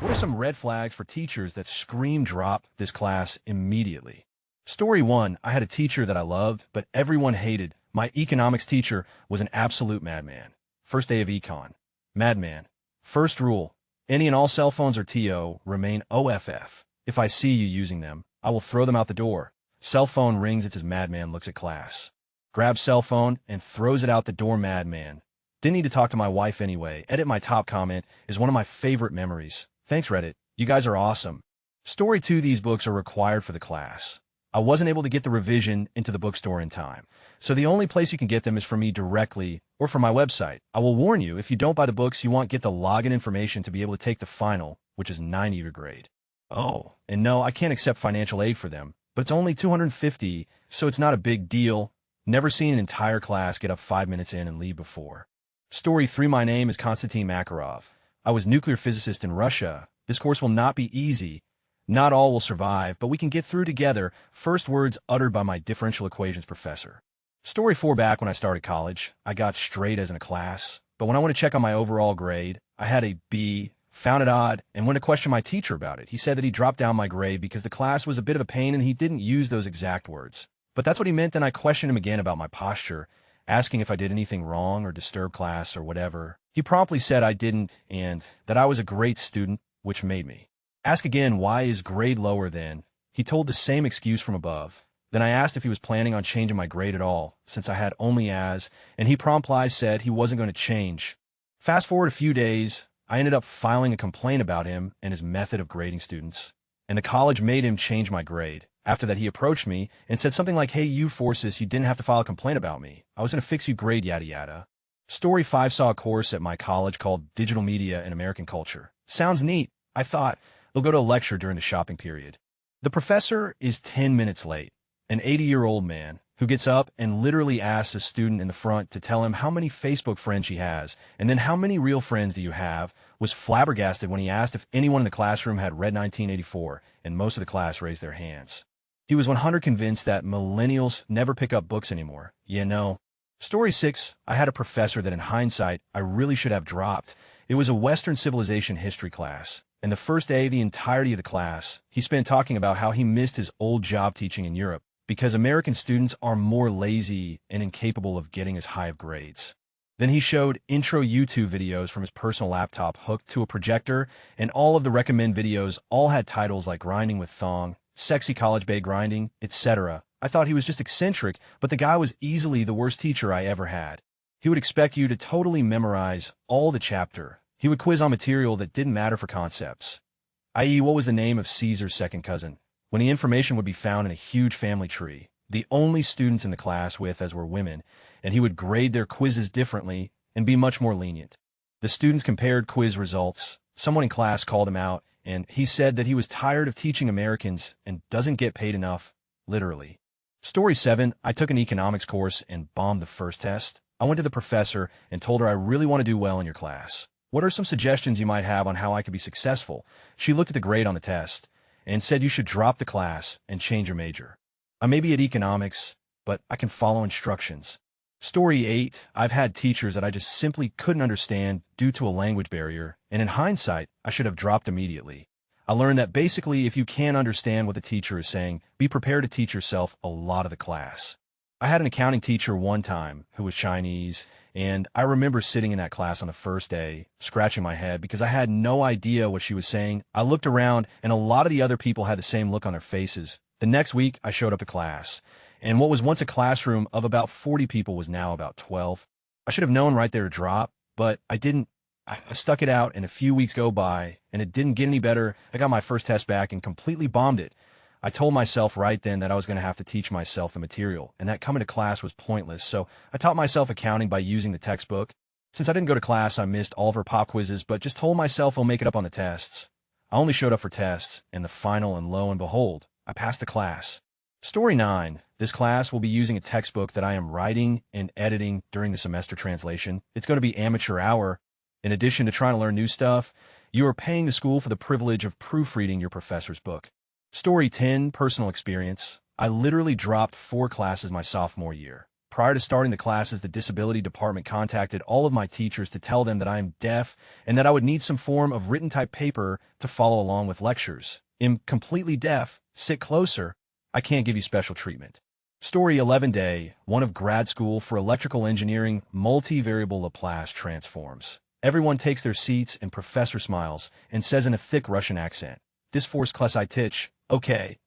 What are some red flags for teachers that scream drop this class immediately? Story 1. I had a teacher that I loved, but everyone hated. My economics teacher was an absolute madman. First day of econ. Madman. First rule. Any and all cell phones or TO remain OFF. If I see you using them, I will throw them out the door. Cell phone rings, it's as madman looks at class. Grabs cell phone and throws it out the door, madman. Didn't need to talk to my wife anyway. Edit my top comment is one of my favorite memories. Thanks, Reddit. You guys are awesome. Story 2. These books are required for the class. I wasn't able to get the revision into the bookstore in time, so the only place you can get them is from me directly or from my website. I will warn you, if you don't buy the books, you won't get the login information to be able to take the final, which is 90 your grade. Oh, and no, I can't accept financial aid for them, but it's only $250, so it's not a big deal. Never seen an entire class get up 5 minutes in and leave before. Story 3. My name is Konstantin Makarov. I was nuclear physicist in Russia. This course will not be easy. Not all will survive, but we can get through together. First words uttered by my differential equations professor. Story 4. Back when I started college, I got straight A's in a class, but when I went to check on my overall grade, I had a B, found it odd, and went to question my teacher about it. He said that he dropped down my grade because the class was a bit of a pain and he didn't use those exact words. But that's what he meant. Then I questioned him again about my posture, asking if I did anything wrong or disturbed class or whatever. He promptly said I didn't and that I was a great student, which made me ask again, why is grade lower then? He told the same excuse from above. Then I asked if he was planning on changing my grade at all, since I had only A's, and he promptly said he wasn't going to change. Fast forward a few days, I ended up filing a complaint about him and his method of grading students, and the college made him change my grade. After that, he approached me and said something like, hey, you Forces, you didn't have to file a complaint about me. I was going to fix you grade, yada yada. Story 5. Saw a course at my college called Digital Media and American Culture. Sounds neat. I thought, they'll go to a lecture during the shopping period. The professor is 10 minutes late, an 80-year-old man who gets up and literally asks a student in the front to tell him how many Facebook friends she has, and then how many real friends do you have, was flabbergasted when he asked if anyone in the classroom had read 1984, and most of the class raised their hands. He was 100% convinced that millennials never pick up books anymore. You know. Story 6. I had a professor that in hindsight, I really should have dropped. It was a Western civilization history class. And the first day, the entirety of the class, he spent talking about how he missed his old job teaching in Europe because American students are more lazy and incapable of getting as high of grades. Then he showed intro YouTube videos from his personal laptop hooked to a projector, and all of the recommend videos all had titles like Grinding with Thong, Sexy College Bay Grinding, etc. I thought he was just eccentric, but the guy was easily the worst teacher I ever had. He would expect you to totally memorize all the chapter. He would quiz on material that didn't matter for concepts, i.e. what was the name of Caesar's second cousin, when the information would be found in a huge family tree. The only students in the class with as were women, and he would grade their quizzes differently and be much more lenient. The students compared quiz results. Someone in class called him out, and he said that he was tired of teaching Americans and doesn't get paid enough, literally. Story 7. I took an economics course and bombed the first test. I went to the professor and told her I really want to do well in your class. What are some suggestions you might have on how I could be successful? She looked at the grade on the test and said you should drop the class and change your major. I may be at economics, but I can follow instructions. Story 8. I've had teachers that I just simply couldn't understand due to a language barrier, and in hindsight, I should have dropped immediately. I learned that basically if you can't understand what the teacher is saying, be prepared to teach yourself a lot of the class. I had an accounting teacher one time who was Chinese, and I remember sitting in that class on the first day, scratching my head because I had no idea what she was saying. I looked around, and a lot of the other people had the same look on their faces. The next week, I showed up to class, and what was once a classroom of about 40 people was now about 12. I should have known right there to drop, but I didn't. I stuck it out, and a few weeks go by, and it didn't get any better. I got my first test back and completely bombed it. I told myself right then that I was going to have to teach myself the material, and that coming to class was pointless, so I taught myself accounting by using the textbook. Since I didn't go to class, I missed all of her pop quizzes, but just told myself I'll make it up on the tests. I only showed up for tests, and the final, and lo and behold, I passed the class. Story 9. This class will be using a textbook that I am writing and editing during the semester translation. It's going to be amateur hour. In addition to trying to learn new stuff, you are paying the school for the privilege of proofreading your professor's book. Story 10. Personal experience. I literally dropped 4 classes my sophomore year. Prior to starting the classes, the disability department contacted all of my teachers to tell them that I am deaf and that I would need some form of written type paper to follow along with lectures. I'm completely deaf. Sit closer. I can't give you special treatment. Story 11 Day 1 of grad school for electrical engineering, multivariable Laplace transforms. Everyone takes their seats and professor smiles and says in a thick Russian accent, "This force class I teach, okay."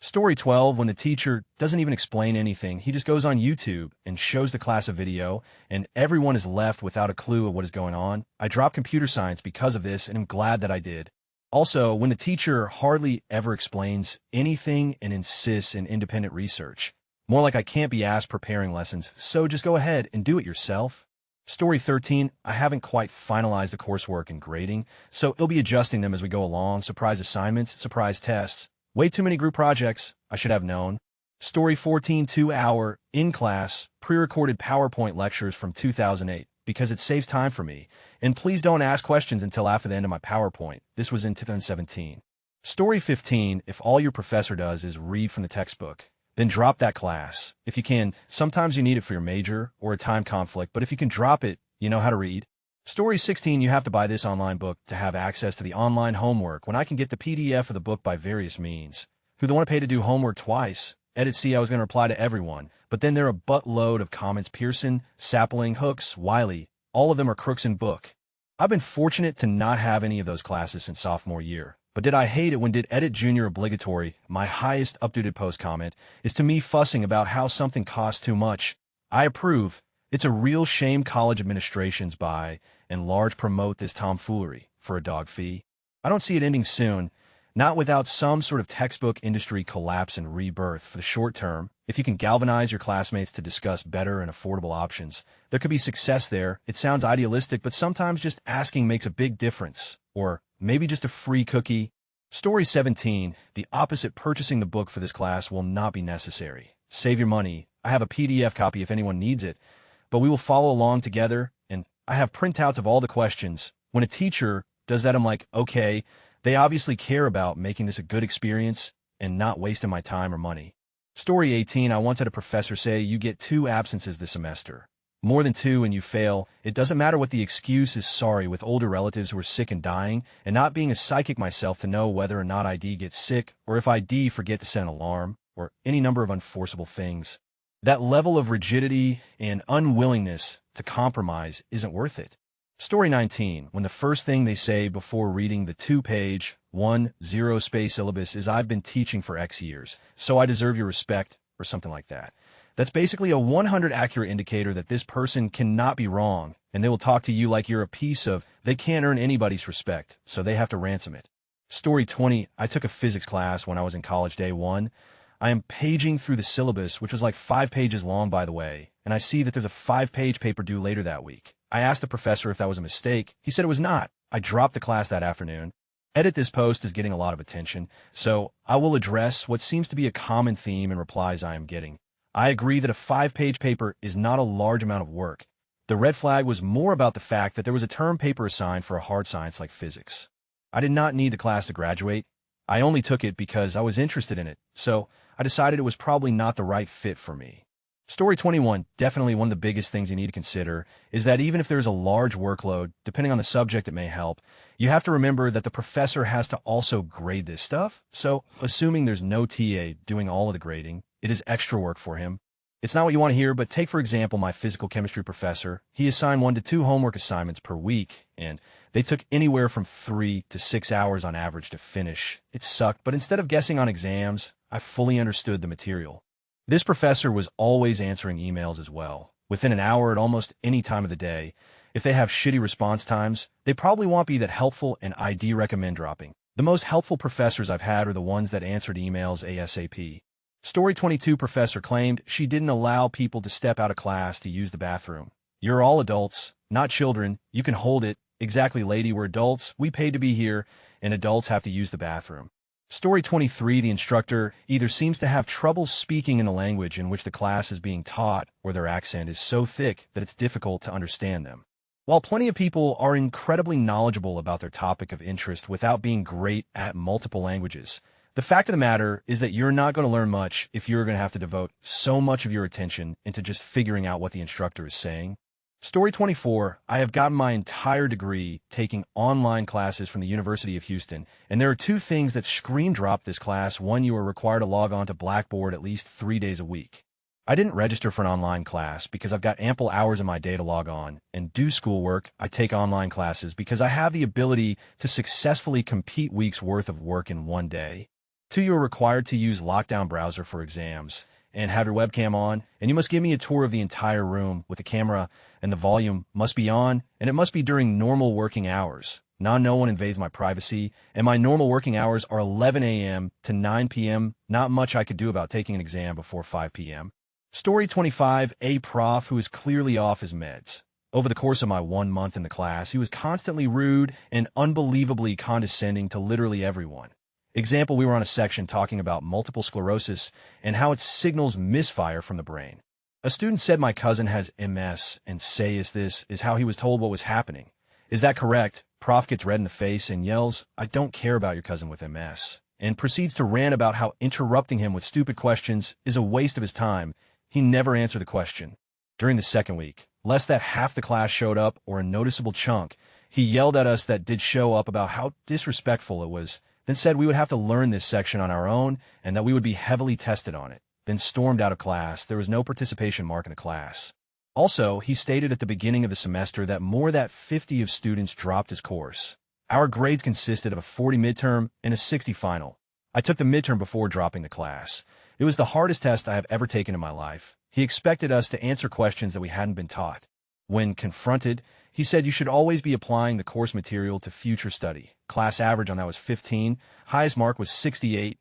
Story 12 when the teacher doesn't even explain anything, he just goes on YouTube and shows the class a video, and everyone is left without a clue of what is going on. I dropped computer science because of this, and I'm glad that I did. Also, when the teacher hardly ever explains anything and insists in independent research. More like I can't be asked preparing lessons, so just go ahead and do it yourself. Story 13, I haven't quite finalized the coursework and grading, so I'll be adjusting them as we go along. Surprise assignments, surprise tests. Way too many group projects, I should have known. Story 14, 2-hour, in-class, pre-recorded PowerPoint lectures from 2008, because it saves time for me. And please don't ask questions until after the end of my PowerPoint. This was in 2017. Story 15, if all your professor does is read from the textbook, then drop that class. If you can, sometimes you need it for your major or a time conflict, but if you can drop it, you know how to read. Story 16, you have to buy this online book to have access to the online homework when I can get the PDF of the book by various means. Who don't want to pay to do homework twice? Edit C, I was going to reply to everyone, but then there are a buttload of comments. Pearson, Sapling, Hooks, Wiley, all of them are crooks in book. I've been fortunate to not have any of those classes since sophomore year. But did I hate it when did Edit Junior obligatory? My highest updated post comment is to me fussing about how something costs too much. I approve. It's a real shame college administrations buy and large promote this tomfoolery for a dog fee. I don't see it ending soon, not without some sort of textbook industry collapse and rebirth for the short term. If you can galvanize your classmates to discuss better and affordable options, there could be success there. It sounds idealistic, but sometimes just asking makes a big difference. Or maybe just a free cookie. Story 17, the opposite, purchasing the book for this class will not be necessary. Save your money. I have a PDF copy if anyone needs it, but we will follow along together, and I have printouts of all the questions. When a teacher does that, I'm like, okay, they obviously care about making this a good experience and not wasting my time or money. Story 18, I once had a professor say, you get 2 absences this semester. More than 2 and you fail. It doesn't matter what the excuse is. Sorry, with older relatives who are sick and dying, and not being a psychic myself to know whether or not ID gets sick, or if ID forget to set an alarm, or any number of unforceable things. That level of rigidity and unwillingness to compromise isn't worth it. Story 19, when the first thing they say before reading the 2-page, 10 space syllabus is I've been teaching for X years, so I deserve your respect, or something like that. That's basically a 100 accurate indicator that this person cannot be wrong, and they will talk to you like you're a piece of, they can't earn anybody's respect, so they have to ransom it. Story 20, I took a physics class when I was in college day 1. I am paging through the syllabus, which was like 5 pages long, by the way, and I see that there's a 5-page paper due later that week. I asked the professor if that was a mistake. He said it was not. I dropped the class that afternoon. Edit this post is getting a lot of attention, so I will address what seems to be a common theme in replies I am getting. I agree that a 5-page paper is not a large amount of work. The red flag was more about the fact that there was a term paper assigned for a hard science like physics. I did not need the class to graduate. I only took it because I was interested in it, so I decided it was probably not the right fit for me. Story 21, definitely one of the biggest things you need to consider is that even if there's a large workload, depending on the subject it may help, you have to remember that the professor has to also grade this stuff. So, assuming there's no TA doing all of the grading, it is extra work for him. It's not what you want to hear, but take for example my physical chemistry professor. He assigned 1 to 2 homework assignments per week, and they took anywhere from 3 to 6 hours on average to finish. It sucked, but instead of guessing on exams, I fully understood the material. This professor was always answering emails as well, within an hour at almost any time of the day. If they have shitty response times, they probably won't be that helpful, and I do recommend dropping. The most helpful professors I've had are the ones that answered emails ASAP. Story 22, professor claimed she didn't allow people to step out of class to use the bathroom. You're all adults, not children. You can hold it. Exactly, lady, we're adults. We paid to be here, and adults have to use the bathroom. Story 23, the instructor either seems to have trouble speaking in the language in which the class is being taught, or their accent is so thick that it's difficult to understand them. While plenty of people are incredibly knowledgeable about their topic of interest without being great at multiple languages, The fact of the matter is that you're not going to learn much if you're going to have to devote so much of your attention into just figuring out what the instructor is saying. Story 24, I have gotten my entire degree taking online classes from the University of Houston, and there are two things that screen drop this class. One, you are required to log on to Blackboard at least 3 days a week. I didn't register for an online class because I've got ample hours in my day to log on and do schoolwork. I take online classes because I have the ability to successfully compete weeks' worth of work in one day. Two, you are required to use Lockdown browser for exams and have your webcam on, and you must give me a tour of the entire room with the camera, and the volume must be on, and it must be during normal working hours. No one invades my privacy, and my normal working hours are 11 a.m. to 9 p.m. Not much I could do about taking an exam before 5 p.m. Story 25, a prof who is clearly off his meds. Over the course of my 1 month in the class, he was constantly rude and unbelievably condescending to literally everyone. Example, we were on a section talking about multiple sclerosis and how it signals misfire from the brain. A student said my cousin has MS, and this is how he was told what was happening. Is that correct? Prof gets red in the face and yells, I don't care about your cousin with MS, and proceeds to rant about how interrupting him with stupid questions is a waste of his time. He never answered the question. During the second week, less than half the class showed up, or a noticeable chunk. He yelled at us that did show up about how disrespectful it was, then said we would have to learn this section on our own and that we would be heavily tested on it, then stormed out of class. There was no participation mark in the class. Also, he stated at the beginning of the semester that more than 50 of students dropped his course. Our grades consisted of a 40 midterm and a 60 final. I took the midterm before dropping the class. It was the hardest test I have ever taken in my life. He expected us to answer questions that we hadn't been taught. When confronted, he said you should always be applying the course material to future study. Class average on that was 15. Highest mark was 68.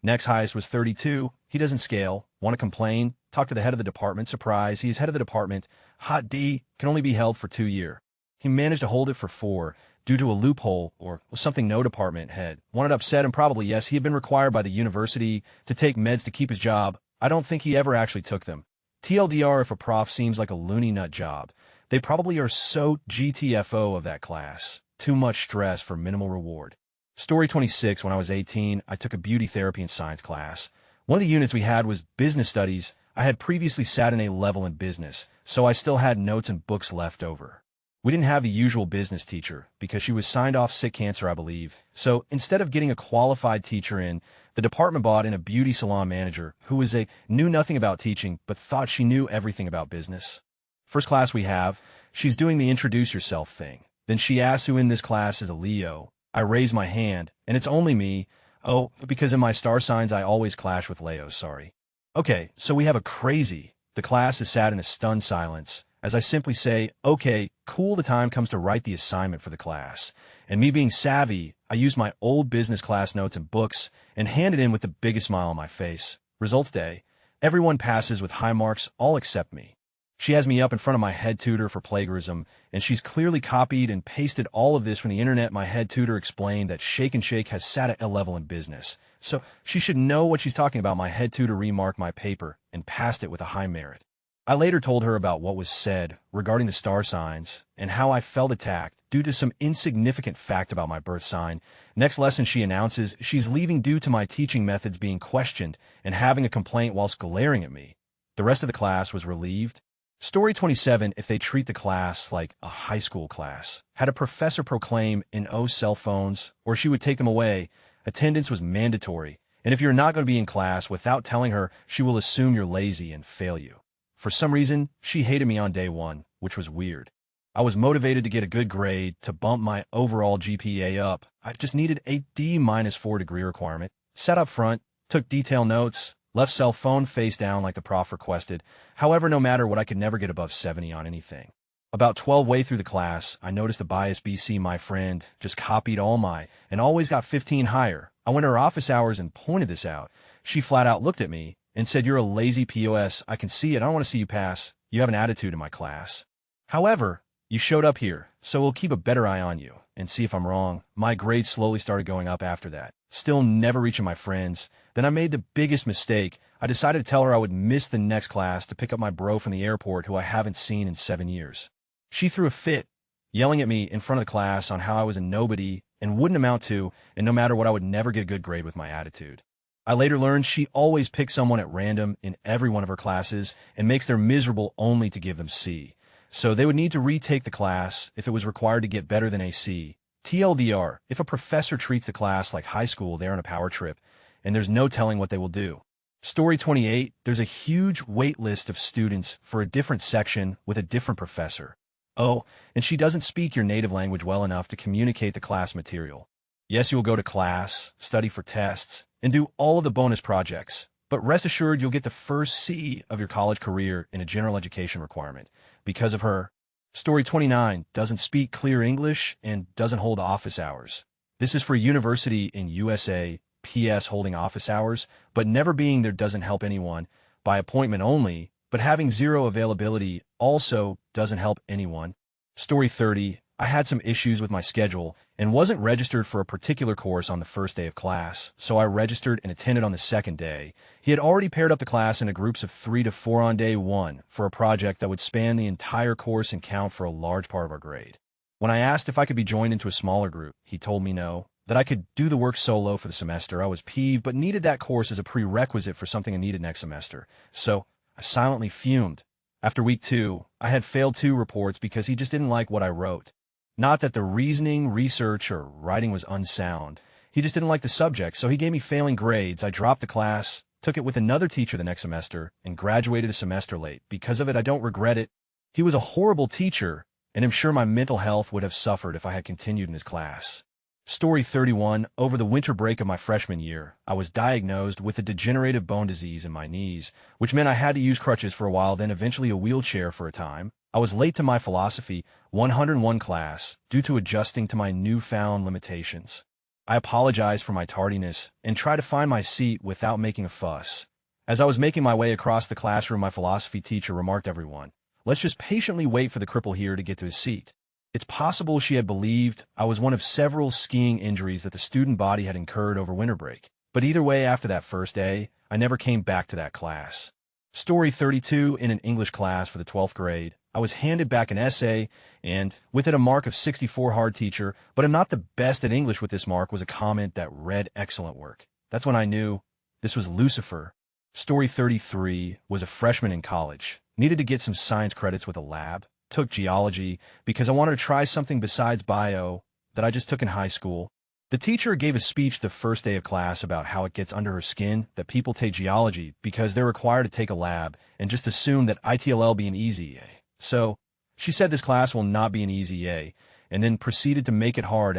Next highest was 32. He doesn't scale. Want to complain? Talk to the head of the department. Surprise, he's head of the department. Hot D, can only be held for 2 years. He managed to hold it for 4 due to a loophole or something no department head wanted upset, and probably yes, he had been required by the university to take meds to keep his job. I don't think he ever actually took them. TLDR, if a prof seems like a loony nut job, they probably are so GTFO of that class. Too much stress for minimal reward. Story 26, when I was 18, I took a beauty therapy and science class. One of the units we had was business studies. I had previously sat in a level in business, so I still had notes and books left over. We didn't have the usual business teacher because she was signed off sick cancer, I believe. So instead of getting a qualified teacher in, the department brought in a beauty salon manager who knew nothing about teaching but thought she knew everything about business. First class we have, she's doing the introduce yourself thing. Then she asks who in this class is a Leo. I raise my hand, and it's only me. Oh, because in my star signs I always clash with Leos, sorry. Okay, so we have a crazy. The class is sat in a stunned silence, as I simply say, okay, cool, the time comes to write the assignment for the class. And me being savvy, I use my old business class notes and books and hand it in with the biggest smile on my face. Results day. Everyone passes with high marks, all except me. She has me up in front of my head tutor for plagiarism, and she's clearly copied and pasted all of this from the internet. My head tutor explained that Shake and Shake has sat at a level in business, so she should know what she's talking about. My head tutor remarked my paper and passed it with a high merit. I later told her about what was said regarding the star signs and how I felt attacked due to some insignificant fact about my birth sign. Next lesson, she announces she's leaving due to my teaching methods being questioned and having a complaint whilst glaring at me. The rest of the class was relieved. Story 27, if they treat the class like a high school class. Had a professor proclaim cell phones, or she would take them away. Attendance was mandatory, and if you're not going to be in class without telling her, she will assume you're lazy and fail you. For some reason, she hated me on day 1, which was weird. I was motivated to get a good grade to bump my overall GPA up. I just needed a D-4 degree requirement. Sat up front, took detailed notes, left cell phone face down like the prof requested. However, no matter what, I could never get above 70 on anything. About 12 way through the class, I noticed the bias BC, my friend, just copied all and always got 15 higher. I went to her office hours and pointed this out. She flat out looked at me and said, "You're a lazy POS. I can see it. I don't want to see you pass. You have an attitude in my class. However, you showed up here, so we'll keep a better eye on you and see if I'm wrong." My grades slowly started going up after that. Still never reaching my friends. Then I made the biggest mistake. I decided to tell her I would miss the next class to pick up my bro from the airport who I haven't seen in 7 years. She threw a fit, yelling at me in front of the class on how I was a nobody and wouldn't amount to, and no matter what, I would never get a good grade with my attitude. I later learned she always picks someone at random in every one of her classes and makes them miserable only to give them C. So they would need to retake the class if it was required to get better than a C. TLDR, if a professor treats the class like high school, they're on a power trip, and there's no telling what they will do. Story 28, there's a huge wait list of students for a different section with a different professor. Oh, and she doesn't speak your native language well enough to communicate the class material. Yes, you'll go to class, study for tests, and do all of the bonus projects, but rest assured you'll get the first C of your college career in a general education requirement because of her. Story 29, doesn't speak clear English and doesn't hold office hours. This is for a university in USA, PS holding office hours, but never being there doesn't help anyone, by appointment only, but having zero availability also doesn't help anyone. Story 30, I had some issues with my schedule and wasn't registered for a particular course on the first day of class, so I registered and attended on the second day. He had already paired up the class into groups of 3 to 4 on day 1 for a project that would span the entire course and count for a large part of our grade. When I asked if I could be joined into a smaller group, he told me no, that I could do the work solo for the semester. I was peeved, but needed that course as a prerequisite for something I needed next semester, so I silently fumed. After week 2, I had failed 2 reports because he just didn't like what I wrote. Not that the reasoning, research, or writing was unsound. He just didn't like the subject, so he gave me failing grades. I dropped the class, took it with another teacher the next semester, and graduated a semester late. Because of it, I don't regret it. He was a horrible teacher, and I'm sure my mental health would have suffered if I had continued in his class. Story 31, over the winter break of my freshman year, I was diagnosed with a degenerative bone disease in my knees, which meant I had to use crutches for a while, then eventually a wheelchair for a time. I was late to my philosophy 101 class due to adjusting to my newfound limitations. I apologized for my tardiness and tried to find my seat without making a fuss. As I was making my way across the classroom, my philosophy teacher remarked, "Everyone, let's just patiently wait for the cripple here to get to his seat." It's possible she had believed I was one of several skiing injuries that the student body had incurred over winter break. But either way, after that first day, I never came back to that class. Story 32, in an English class for the 12th grade, I was handed back an essay, and with it a mark of 64 hard teacher, but I'm not the best at English with this mark, was a comment that read excellent work. That's when I knew this was Lucifer. Story 33 was a freshman in college, needed to get some science credits with a lab, took geology because I wanted to try something besides bio that I just took in high school. The teacher gave a speech the first day of class about how it gets under her skin that people take geology because they're required to take a lab and just assume that ITLL be an easy A. So she said this class will not be an easy A, and then proceeded to make it hard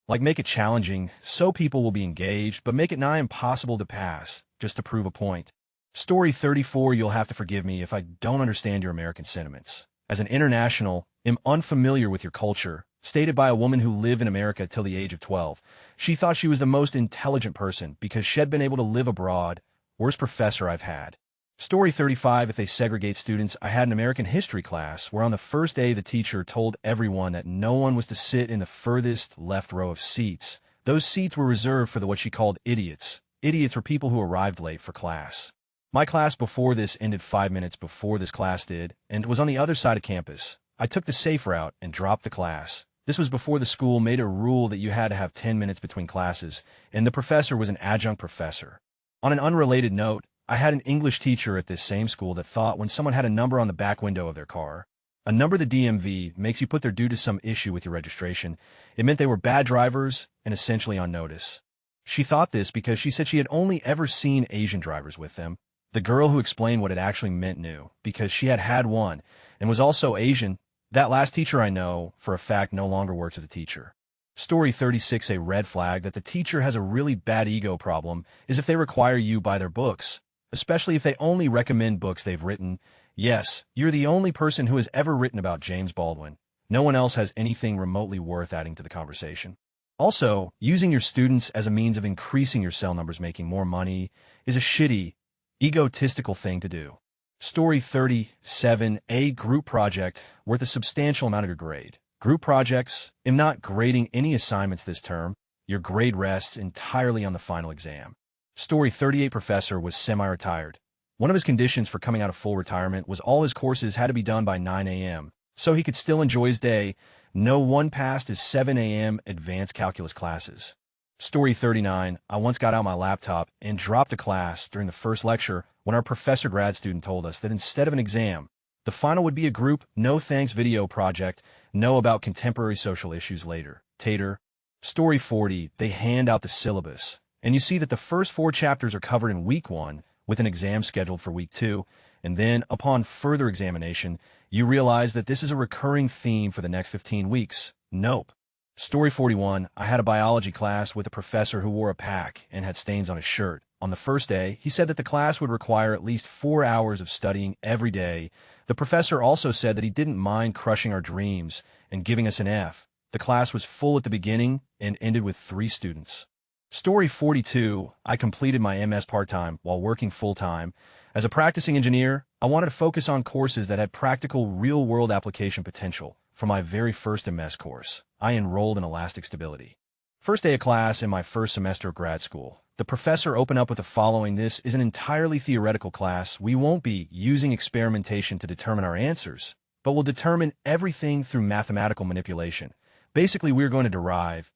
make it challenging so people will be engaged, but make it nigh impossible to pass just to prove a point. Story 34, you'll have to forgive me if I don't understand your American sentiments. As an international, am unfamiliar with your culture, stated by a woman who lived in America till the age of 12. She thought she was the most intelligent person because she'd been able to live abroad. Worst professor I've had. Story 35, if they segregate students, I had an American history class where on the first day the teacher told everyone that no one was to sit in the furthest left row of seats. Those seats were reserved for what she called idiots. Idiots were people who arrived late for class. My class before this ended 5 minutes before this class did, and was on the other side of campus. I took the safe route and dropped the class. This was before the school made a rule that you had to have 10 minutes between classes, and the professor was an adjunct professor. On an unrelated note, I had an English teacher at this same school that thought when someone had a number on the back window of their car, a number the DMV makes you put there due to some issue with your registration, it meant they were bad drivers and essentially on notice. She thought this because she said she had only ever seen Asian drivers with them. The girl who explained what it actually meant knew, because she had had one, and was also Asian. That last teacher I know, for a fact, no longer works as a teacher. Story 36, a red flag that the teacher has a really bad ego problem is if they require you buy their books, especially if they only recommend books they've written. Yes, you're the only person who has ever written about James Baldwin. No one else has anything remotely worth adding to the conversation. Also, using your students as a means of increasing your cell numbers, making more money, is a shitty, egotistical thing to do. Story 37, a group project worth a substantial amount of your grade. Group projects, am not grading any assignments this term. Your grade rests entirely on the final exam. Story 38, professor was semi-retired. One of his conditions for coming out of full retirement was all his courses had to be done by 9 a.m., so he could still enjoy his day No one passed his 7 a.m. advanced calculus classes. Story 39, I once got out my laptop and dropped a class during the first lecture when our professor grad student told us that instead of an exam, the final would be a group no thanks video project, know about contemporary social issues later. Tater. Story 40, they hand out the syllabus, and you see that the first 4 chapters are covered in week 1 with an exam scheduled for week 2, and then upon further examination, you realize that this is a recurring theme for the next 15 weeks. Nope. Story 41, I had a biology class with a professor who wore a pack and had stains on his shirt. On the first day, he said that the class would require at least 4 hours of studying every day. The professor also said that he didn't mind crushing our dreams and giving us an F. The class was full at the beginning and ended with 3 students. Story 42, I completed my MS part-time while working full-time. As a practicing engineer, I wanted to focus on courses that had practical real-world application potential. For my very first MS course, I enrolled in elastic stability. First day of class in my first semester of grad school, the professor opened up with the following: this is an entirely theoretical class. We won't be using experimentation to determine our answers, but we'll determine everything through mathematical manipulation. Basically, we're going to derive.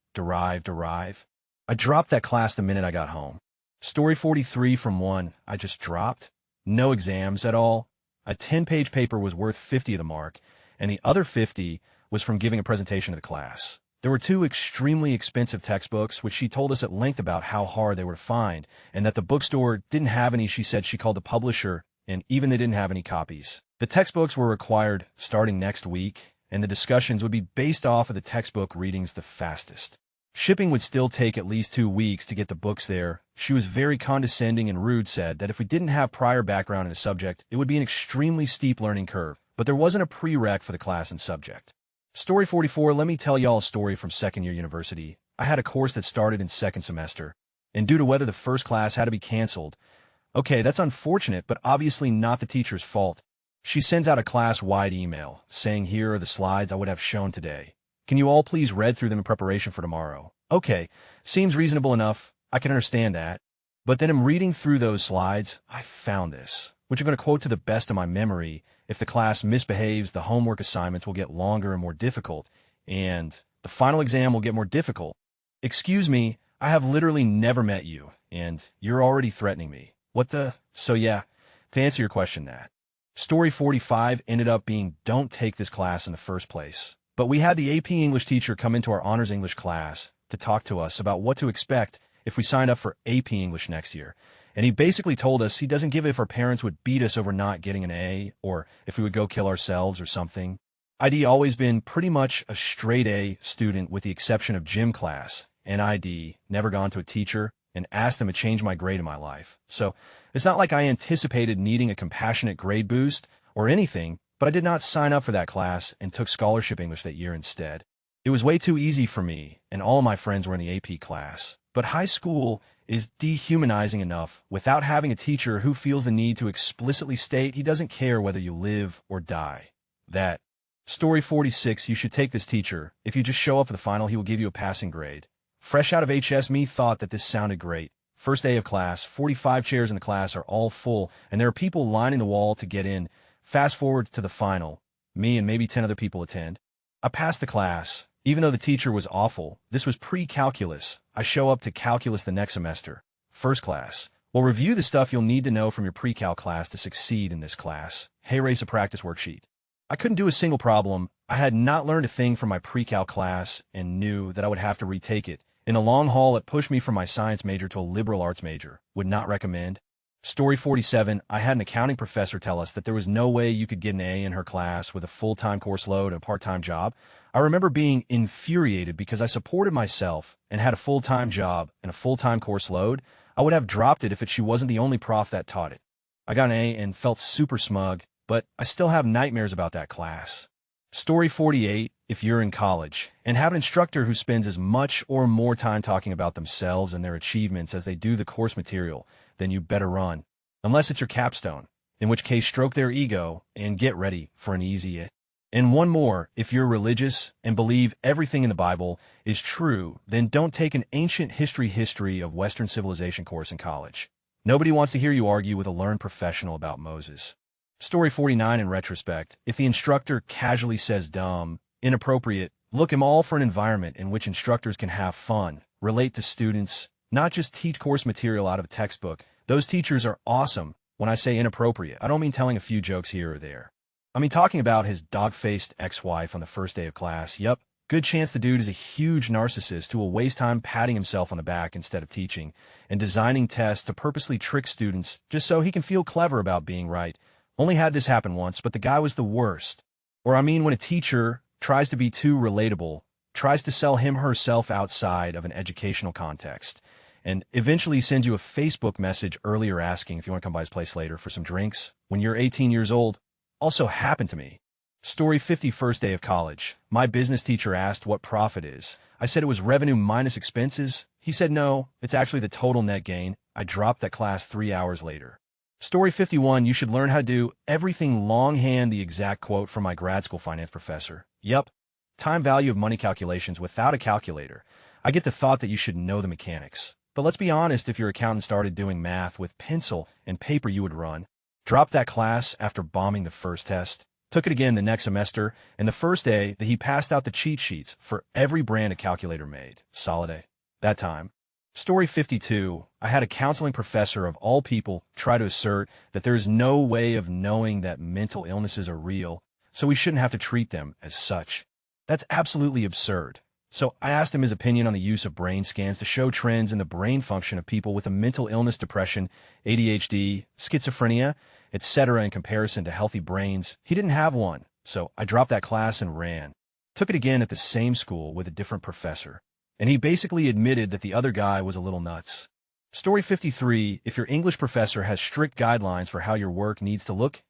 I dropped that class the minute I got home. Story 43 from 1, I just dropped. No exams at all. A 10-page paper was worth 50 of the mark, and the other 50 was from giving a presentation to the class. There were 2 extremely expensive textbooks, which she told us at length about how hard they were to find, and that the bookstore didn't have any. She said she called the publisher, and even they didn't have any copies. The textbooks were required starting next week, and the discussions would be based off of the textbook readings the fastest. Shipping would still take at least 2 weeks to get the books there. She was very condescending and rude, said that if we didn't have prior background in a subject, it would be an extremely steep learning curve, but there wasn't a prereq for the class and subject. Story 44, let me tell y'all a story from second-year university. I had a course that started in second semester, and due to weather, the first class had to be canceled. Okay, that's unfortunate, but obviously not the teacher's fault. She sends out a class-wide email saying, here are the slides I would have shown today. Can you all please read through them in preparation for tomorrow? Okay, seems reasonable enough. I can understand that. But then I'm reading through those slides. I found this, which I'm going to quote to the best of my memory. If the class misbehaves, the homework assignments will get longer and more difficult, and the final exam will get more difficult. Excuse me, I have literally never met you, and you're already threatening me. What the? So yeah, to answer your question, that. Story 45 ended up being don't take this class in the first place. But we had the AP English teacher come into our honors English class to talk to us about what to expect if we signed up for AP English next year. And he basically told us he doesn't give if our parents would beat us over not getting an A, or if we would go kill ourselves or something. I'd always been pretty much a straight A student with the exception of gym class, and I'd never gone to a teacher and asked them to change my grade in my life. So it's not like I anticipated needing a compassionate grade boost or anything, but I did not sign up for that class and took scholarship English that year instead. It was way too easy for me, and all my friends were in the AP class. But high school is dehumanizing enough without having a teacher who feels the need to explicitly state he doesn't care whether you live or die. That. Story 46, you should take this teacher. If you just show up for the final, he will give you a passing grade. Fresh out of HS, me thought that this sounded great. First day of class, 45 chairs in the class are all full, and there are people lining the wall to get in. Fast forward to the final. Me and maybe 10 other people attend. I passed the class. Even though the teacher was awful, this was pre-calculus. I show up to calculus the next semester. First class. We'll review the stuff you'll need to know from your pre-cal class to succeed in this class. Hey, race a practice worksheet. I couldn't do a single problem. I had not learned a thing from my pre-cal class and knew that I would have to retake it. In the long haul, it pushed me from my science major to a liberal arts major. Would not recommend. Story 47, I had an accounting professor tell us that there was no way you could get an A in her class with a full-time course load and a part-time job. I remember being infuriated because I supported myself and had a full-time job and a full-time course load. I would have dropped it if she wasn't the only prof that taught it. I got an A and felt super smug, but I still have nightmares about that class. Story 48, if you're in college and have an instructor who spends as much or more time talking about themselves and their achievements as they do the course material, then you better run. Unless it's your capstone, in which case stroke their ego and get ready for an easy it. And one more, if you're religious and believe everything in the Bible is true, then don't take an ancient history of Western civilization course in college. Nobody wants to hear you argue with a learned professional about Moses. Story 49, in retrospect, if the instructor casually says dumb, inappropriate, Look, I'm all for an environment in which instructors can have fun, relate to students, not just teach course material out of a textbook. Those teachers are awesome. When I say inappropriate, I don't mean telling a few jokes here or there. I mean talking about his dog-faced ex-wife on the first day of class. Yup, good chance the dude is a huge narcissist who will waste time patting himself on the back instead of teaching, and designing tests to purposely trick students just so he can feel clever about being right. Only had this happen once, but the guy was the worst. Or I mean when a teacher tries to be too relatable, tries to sell him herself outside of an educational context, and eventually sends you a Facebook message earlier asking if you want to come by his place later for some drinks when you're 18 years old. Also happened to me. Story 50, first day of college. My business teacher asked what profit is. I said it was revenue minus expenses. He said no, it's actually the total net gain. I dropped that class 3 hours later. Story 51, you should learn how to do everything longhand, the exact quote from my grad school finance professor. Yup, time value of money calculations without a calculator. I get the thought that you should know the mechanics. But let's be honest, if your accountant started doing math with pencil and paper, you would run. Dropped that class after bombing the first test. Took it again the next semester, and the first day that he passed out the cheat sheets for every brand a calculator made. Solid A. That time. Story 52. I had a counseling professor of all people try to assert that there is no way of knowing that mental illnesses are real, so we shouldn't have to treat them as such. That's absolutely absurd. So I asked him his opinion on the use of brain scans to show trends in the brain function of people with a mental illness, depression, ADHD, schizophrenia, etc. in comparison to healthy brains. He didn't have one, so I dropped that class and ran. Took it again at the same school with a different professor, and he basically admitted that the other guy was a little nuts. Story 53, if your English professor has strict guidelines for how your work needs to look,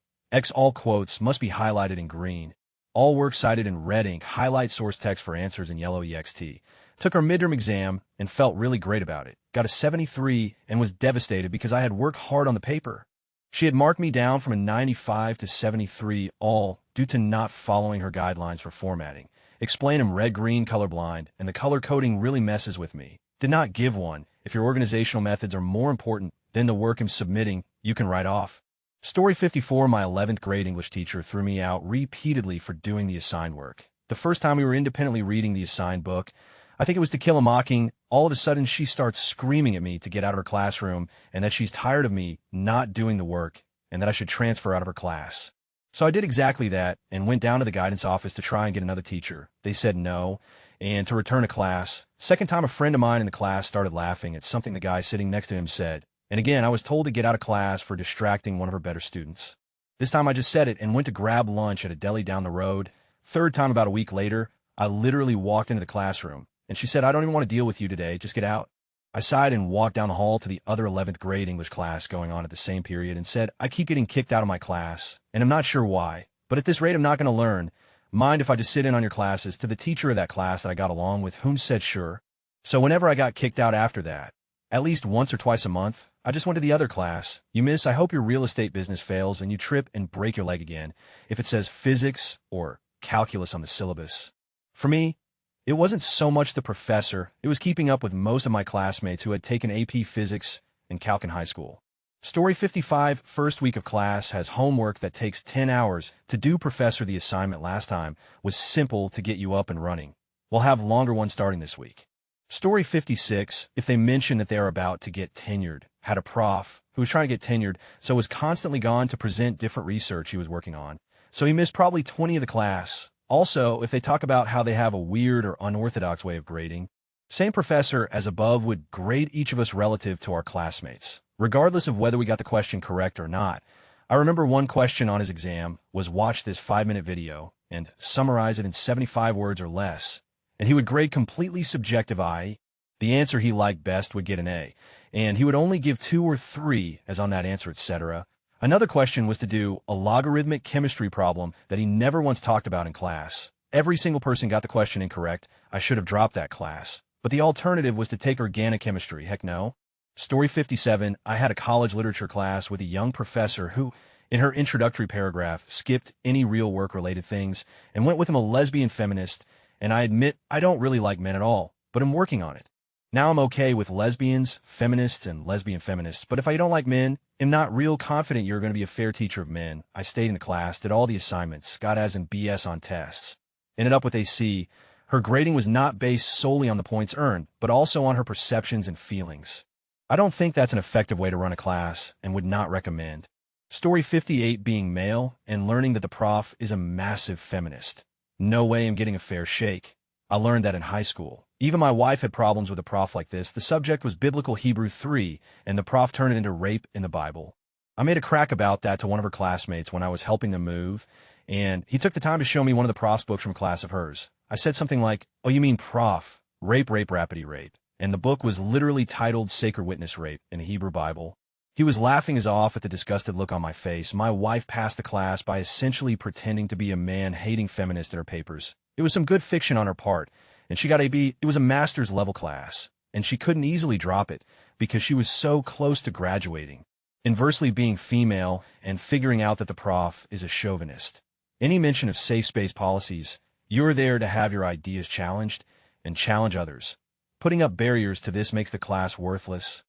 all quotes must be highlighted in green. All work cited in red ink, highlight source text for answers in yellow EXT. Took our midterm exam and felt really great about it. Got a 73 and was devastated because I had worked hard on the paper. She had marked me down from a 95 to 73, all due to not following her guidelines for formatting. Explain I'm red-green colorblind, and the color coding really messes with me. Did not give one. If your organizational methods are more important than the work I'm submitting, you can write off. Story 54, my 11th grade English teacher threw me out repeatedly for doing the assigned work. The first time we were independently reading the assigned book, I think it was To Kill a Mocking, all of a sudden she starts screaming at me to get out of her classroom and that she's tired of me not doing the work and that I should transfer out of her class. So I did exactly that and went down to the guidance office to try and get another teacher. They said no, and to return to class. Second time a friend of mine in the class started laughing at something the guy sitting next to him said. And again, I was told to get out of class for distracting one of her better students. This time I just said it and went to grab lunch at a deli down the road. Third time about a week later, I literally walked into the classroom, and she said, I don't even want to deal with you today, just get out. I sighed and walked down the hall to the other 11th grade English class going on at the same period and said, I keep getting kicked out of my class, and I'm not sure why, but at this rate I'm not going to learn. Mind if I just sit in on your classes? To the teacher of that class that I got along with, whom said sure. So whenever I got kicked out after that, at least once or twice a month, I just went to the other class. You miss, I hope your real estate business fails and you trip and break your leg again if it says physics or calculus on the syllabus. For me, it wasn't so much the professor, it was keeping up with most of my classmates who had taken AP physics and calc in high school. Story 55, first week of class has homework that takes 10 hours to do. Professor, the assignment last time was simple to get you up and running. We'll have longer ones starting this week. Story 56, if they mention that they are about to get tenured, had a prof who was trying to get tenured, so was constantly gone to present different research he was working on. So he missed probably 20 of the class. Also, if they talk about how they have a weird or unorthodox way of grading, same professor as above would grade each of us relative to our classmates, regardless of whether we got the question correct or not. I remember one question on his exam was watch this 5-minute video and summarize it in 75 words or less. And he would grade completely subjective, i.e., the answer he liked best would get an A, and he would only give 2 or 3 as on that answer, etc. Another question was to do a logarithmic chemistry problem that he never once talked about in class. Every single person got the question incorrect. I should have dropped that class. But the alternative was to take organic chemistry. Heck no. Story 57, I had a college literature class with a young professor who, in her introductory paragraph, skipped any real work-related things and went with him a lesbian feminist. And I admit I don't really like men at all, but I'm working on it. Now I'm okay with lesbians, feminists, and lesbian feminists, but if I don't like men, I'm not real confident you're going to be a fair teacher of men. I stayed in the class, did all the assignments, got A's and BS on tests. Ended up with a C. Her grading was not based solely on the points earned, but also on her perceptions and feelings. I don't think that's an effective way to run a class and would not recommend. Story 58, being male and learning that the prof is a massive feminist. No way I'm getting a fair shake. I learned that in high school. Even my wife had problems with a prof like this. The subject was Biblical Hebrew 3, and the prof turned it into rape in the Bible. I made a crack about that to one of her classmates when I was helping them move, and he took the time to show me one of the prof's books from a class of hers. I said something like, "Oh, you mean prof, rape, rapidy rape." And the book was literally titled Sacred Witness Rape in the Hebrew Bible. He was laughing his off at the disgusted look on my face. My wife passed the class by essentially pretending to be a man-hating feminist in her papers. It was some good fiction on her part, and she got a B. It was a master's level class, and she couldn't easily drop it because she was so close to graduating. Inversely, being female and figuring out that the prof is a chauvinist. Any mention of safe space policies, you're there to have your ideas challenged and challenge others. Putting up barriers to this makes the class worthless.